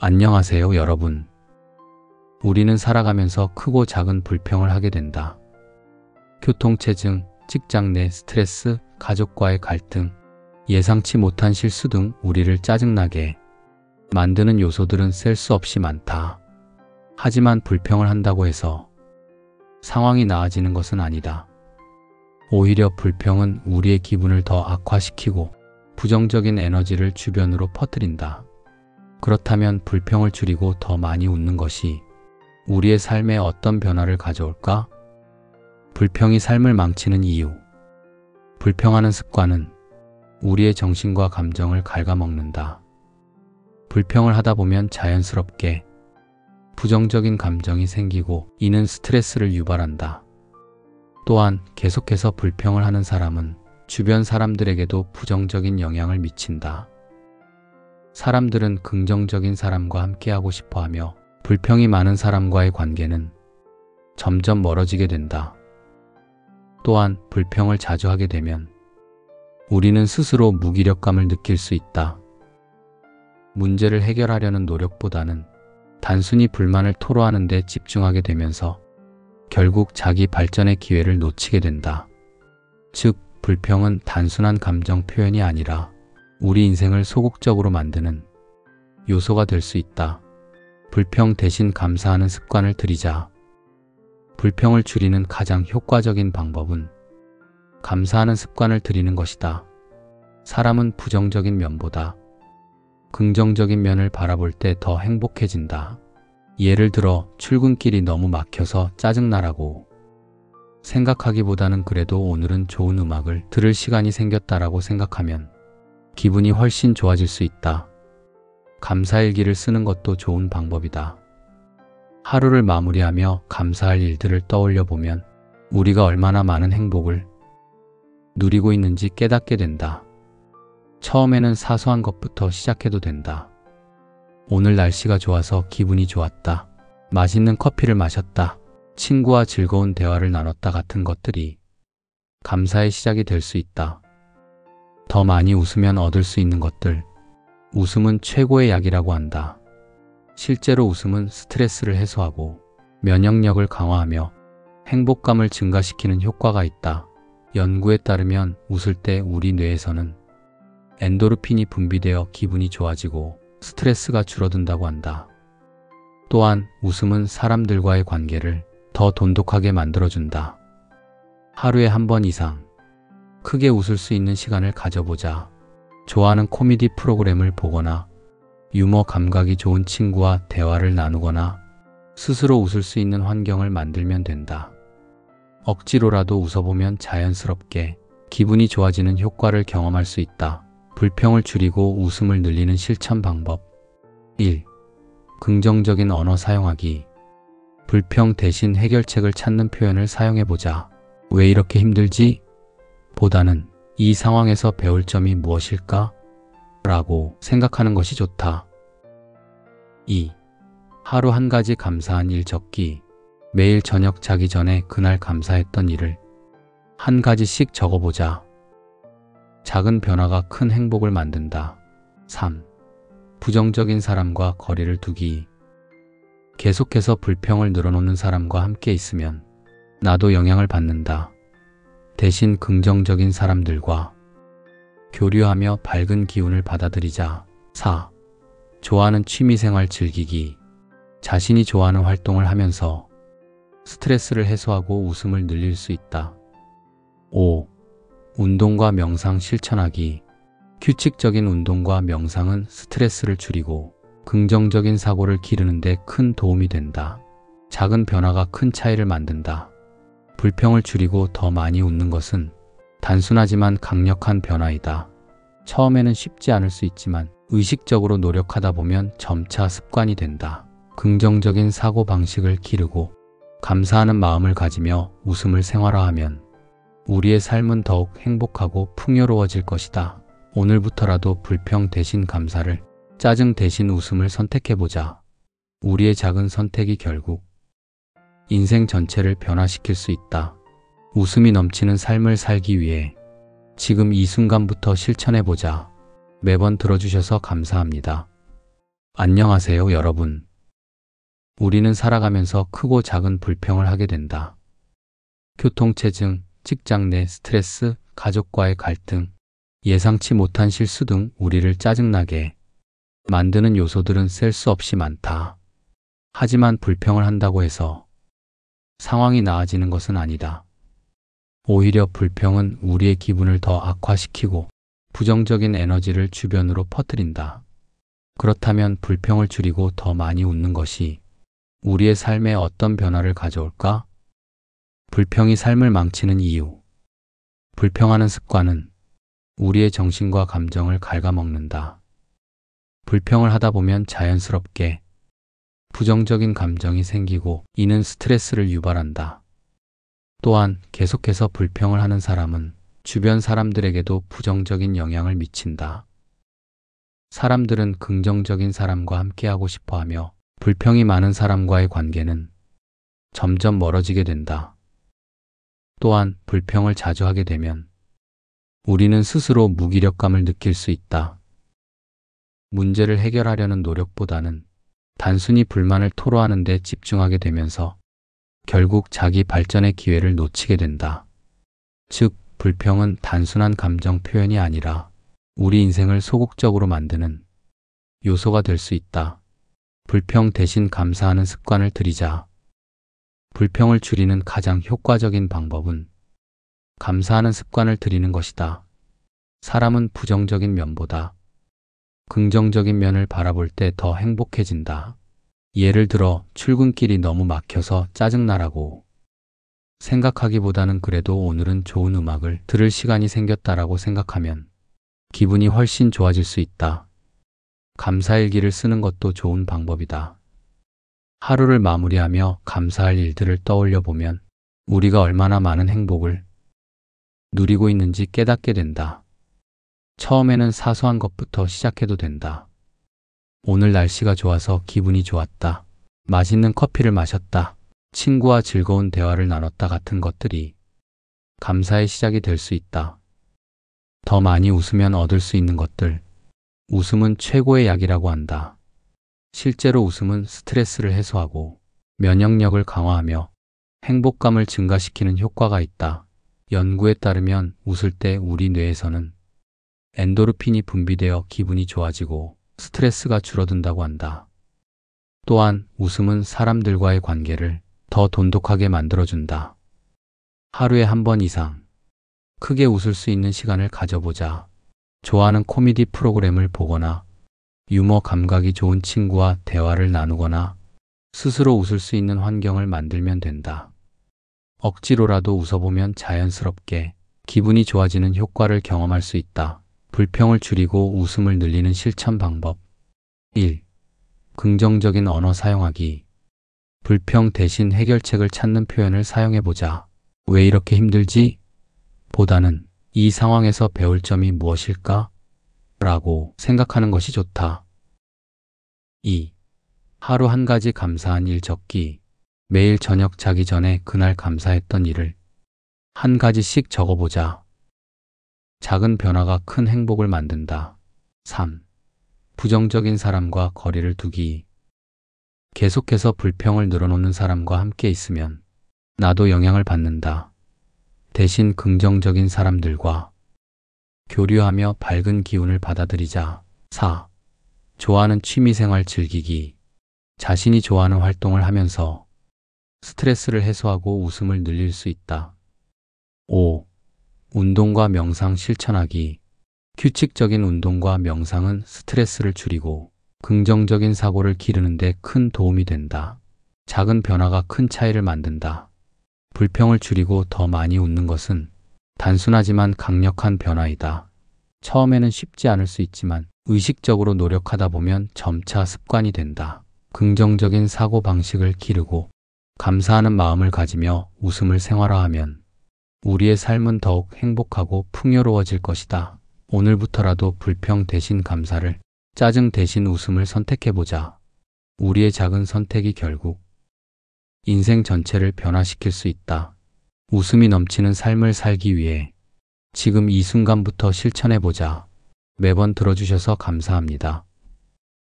안녕하세요, 여러분. 우리는 살아가면서 크고 작은 불평을 하게 된다. 교통체증, 직장 내 스트레스, 가족과의 갈등, 예상치 못한 실수 등 우리를 짜증나게 만드는 요소들은 셀 수 없이 많다. 하지만 불평을 한다고 해서 상황이 나아지는 것은 아니다. 오히려 불평은 우리의 기분을 더 악화시키고 부정적인 에너지를 주변으로 퍼뜨린다. 그렇다면 불평을 줄이고 더 많이 웃는 것이 우리의 삶에 어떤 변화를 가져올까? 불평이 삶을 망치는 이유. 불평하는 습관은 우리의 정신과 감정을 갉아먹는다. 불평을 하다 보면 자연스럽게 부정적인 감정이 생기고 이는 스트레스를 유발한다. 또한 계속해서 불평을 하는 사람은 주변 사람들에게도 부정적인 영향을 미친다. 사람들은 긍정적인 사람과 함께하고 싶어하며 불평이 많은 사람과의 관계는 점점 멀어지게 된다. 또한 불평을 자주 하게 되면 우리는 스스로 무기력감을 느낄 수 있다. 문제를 해결하려는 노력보다는 단순히 불만을 토로하는 데 집중하게 되면서 결국 자기 발전의 기회를 놓치게 된다. 즉, 불평은 단순한 감정 표현이 아니라 우리 인생을 소극적으로 만드는 요소가 될 수 있다. 불평 대신 감사하는 습관을 들이자. 불평을 줄이는 가장 효과적인 방법은 감사하는 습관을 들이는 것이다. 사람은 부정적인 면보다 긍정적인 면을 바라볼 때 더 행복해진다. 예를 들어 출근길이 너무 막혀서 짜증나라고 생각하기보다는 그래도 오늘은 좋은 음악을 들을 시간이 생겼다라고 생각하면 기분이 훨씬 좋아질 수 있다. 감사일기를 쓰는 것도 좋은 방법이다. 하루를 마무리하며 감사할 일들을 떠올려 보면 우리가 얼마나 많은 행복을 누리고 있는지 깨닫게 된다. 처음에는 사소한 것부터 시작해도 된다. 오늘 날씨가 좋아서 기분이 좋았다. 맛있는 커피를 마셨다. 친구와 즐거운 대화를 나눴다 같은 것들이 감사의 시작이 될 수 있다. 더 많이 웃으면 얻을 수 있는 것들. 웃음은 최고의 약이라고 한다. 실제로 웃음은 스트레스를 해소하고 면역력을 강화하며 행복감을 증가시키는 효과가 있다. 연구에 따르면 웃을 때 우리 뇌에서는 엔도르핀이 분비되어 기분이 좋아지고 스트레스가 줄어든다고 한다. 또한 웃음은 사람들과의 관계를 더 돈독하게 만들어준다. 하루에 한 번 이상 크게 웃을 수 있는 시간을 가져보자. 좋아하는 코미디 프로그램을 보거나 유머 감각이 좋은 친구와 대화를 나누거나 스스로 웃을 수 있는 환경을 만들면 된다. 억지로라도 웃어보면 자연스럽게 기분이 좋아지는 효과를 경험할 수 있다. 불평을 줄이고 웃음을 늘리는 실천 방법. 1. 긍정적인 언어 사용하기. 불평 대신 해결책을 찾는 표현을 사용해보자. 왜 이렇게 힘들지? 보다는 이 상황에서 배울 점이 무엇일까? 라고 생각하는 것이 좋다. 2. 하루 한 가지 감사한 일 적기. 매일 저녁 자기 전에 그날 감사했던 일을 한 가지씩 적어보자. 작은 변화가 큰 행복을 만든다. 3. 부정적인 사람과 거리를 두기. 계속해서 불평을 늘어놓는 사람과 함께 있으면 나도 영향을 받는다. 대신 긍정적인 사람들과 교류하며 밝은 기운을 받아들이자. 4. 좋아하는 취미생활 즐기기. 자신이 좋아하는 활동을 하면서 스트레스를 해소하고 웃음을 늘릴 수 있다. 5. 운동과 명상 실천하기. 규칙적인 운동과 명상은 스트레스를 줄이고 긍정적인 사고를 기르는 데 큰 도움이 된다. 작은 변화가 큰 차이를 만든다. 불평을 줄이고 더 많이 웃는 것은 단순하지만 강력한 변화이다. 처음에는 쉽지 않을 수 있지만 의식적으로 노력하다 보면 점차 습관이 된다. 긍정적인 사고방식을 기르고 감사하는 마음을 가지며 웃음을 생활화하면 우리의 삶은 더욱 행복하고 풍요로워질 것이다. 오늘부터라도 불평 대신 감사를, 짜증 대신 웃음을 선택해보자. 우리의 작은 선택이 결국 인생 전체를 변화시킬 수 있다. 웃음이 넘치는 삶을 살기 위해 지금 이 순간부터 실천해보자. 매번 들어주셔서 감사합니다. 안녕하세요, 여러분. 우리는 살아가면서 크고 작은 불평을 하게 된다. 교통체증, 직장 내 스트레스, 가족과의 갈등, 예상치 못한 실수 등 우리를 짜증나게 만드는 요소들은 셀 수 없이 많다. 하지만 불평을 한다고 해서 상황이 나아지는 것은 아니다. 오히려 불평은 우리의 기분을 더 악화시키고 부정적인 에너지를 주변으로 퍼뜨린다. 그렇다면 불평을 줄이고 더 많이 웃는 것이 우리의 삶에 어떤 변화를 가져올까? 불평이 삶을 망치는 이유. 불평하는 습관은 우리의 정신과 감정을 갉아먹는다. 불평을 하다 보면 자연스럽게 부정적인 감정이 생기고 이는 스트레스를 유발한다. 또한 계속해서 불평을 하는 사람은 주변 사람들에게도 부정적인 영향을 미친다. 사람들은 긍정적인 사람과 함께하고 싶어하며 불평이 많은 사람과의 관계는 점점 멀어지게 된다. 또한 불평을 자주 하게 되면 우리는 스스로 무기력감을 느낄 수 있다. 문제를 해결하려는 노력보다는 단순히 불만을 토로하는 데 집중하게 되면서 결국 자기 발전의 기회를 놓치게 된다. 즉, 불평은 단순한 감정 표현이 아니라 우리 인생을 소극적으로 만드는 요소가 될 수 있다. 불평 대신 감사하는 습관을 들이자. 불평을 줄이는 가장 효과적인 방법은 감사하는 습관을 들이는 것이다. 사람은 부정적인 면보다 긍정적인 면을 바라볼 때 더 행복해진다. 예를 들어 출근길이 너무 막혀서 짜증나라고 생각하기보다는 그래도 오늘은 좋은 음악을 들을 시간이 생겼다라고 생각하면 기분이 훨씬 좋아질 수 있다. 감사일기를 쓰는 것도 좋은 방법이다. 하루를 마무리하며 감사할 일들을 떠올려 보면 우리가 얼마나 많은 행복을 누리고 있는지 깨닫게 된다. 처음에는 사소한 것부터 시작해도 된다. 오늘 날씨가 좋아서 기분이 좋았다. 맛있는 커피를 마셨다. 친구와 즐거운 대화를 나눴다 같은 것들이 감사의 시작이 될 수 있다. 더 많이 웃으면 얻을 수 있는 것들. 웃음은 최고의 약이라고 한다. 실제로 웃음은 스트레스를 해소하고 면역력을 강화하며 행복감을 증가시키는 효과가 있다. 연구에 따르면 웃을 때 우리 뇌에서는 엔도르핀이 분비되어 기분이 좋아지고 스트레스가 줄어든다고 한다. 또한 웃음은 사람들과의 관계를 더 돈독하게 만들어준다. 하루에 한 번 이상 크게 웃을 수 있는 시간을 가져보자. 좋아하는 코미디 프로그램을 보거나 유머 감각이 좋은 친구와 대화를 나누거나 스스로 웃을 수 있는 환경을 만들면 된다. 억지로라도 웃어보면 자연스럽게 기분이 좋아지는 효과를 경험할 수 있다. 불평을 줄이고 웃음을 늘리는 실천 방법. 1. 긍정적인 언어 사용하기. 불평 대신 해결책을 찾는 표현을 사용해보자. 왜 이렇게 힘들지? 보다는 이 상황에서 배울 점이 무엇일까? 라고 생각하는 것이 좋다. 2. 하루 한 가지 감사한 일 적기. 매일 저녁 자기 전에 그날 감사했던 일을 한 가지씩 적어보자. 작은 변화가 큰 행복을 만든다. 3. 부정적인 사람과 거리를 두기. 계속해서 불평을 늘어놓는 사람과 함께 있으면 나도 영향을 받는다. 대신 긍정적인 사람들과 교류하며 밝은 기운을 받아들이자. 4. 좋아하는 취미생활 즐기기. 자신이 좋아하는 활동을 하면서 스트레스를 해소하고 웃음을 늘릴 수 있다. 5. 운동과 명상 실천하기. 규칙적인 운동과 명상은 스트레스를 줄이고 긍정적인 사고를 기르는 데 큰 도움이 된다. 작은 변화가 큰 차이를 만든다. 불평을 줄이고 더 많이 웃는 것은 단순하지만 강력한 변화이다. 처음에는 쉽지 않을 수 있지만 의식적으로 노력하다 보면 점차 습관이 된다. 긍정적인 사고방식을 기르고 감사하는 마음을 가지며 웃음을 생활화하면 우리의 삶은 더욱 행복하고 풍요로워질 것이다. 오늘부터라도 불평 대신 감사를, 짜증 대신 웃음을 선택해보자. 우리의 작은 선택이 결국 인생 전체를 변화시킬 수 있다. 웃음이 넘치는 삶을 살기 위해 지금 이 순간부터 실천해보자. 매번 들어주셔서 감사합니다.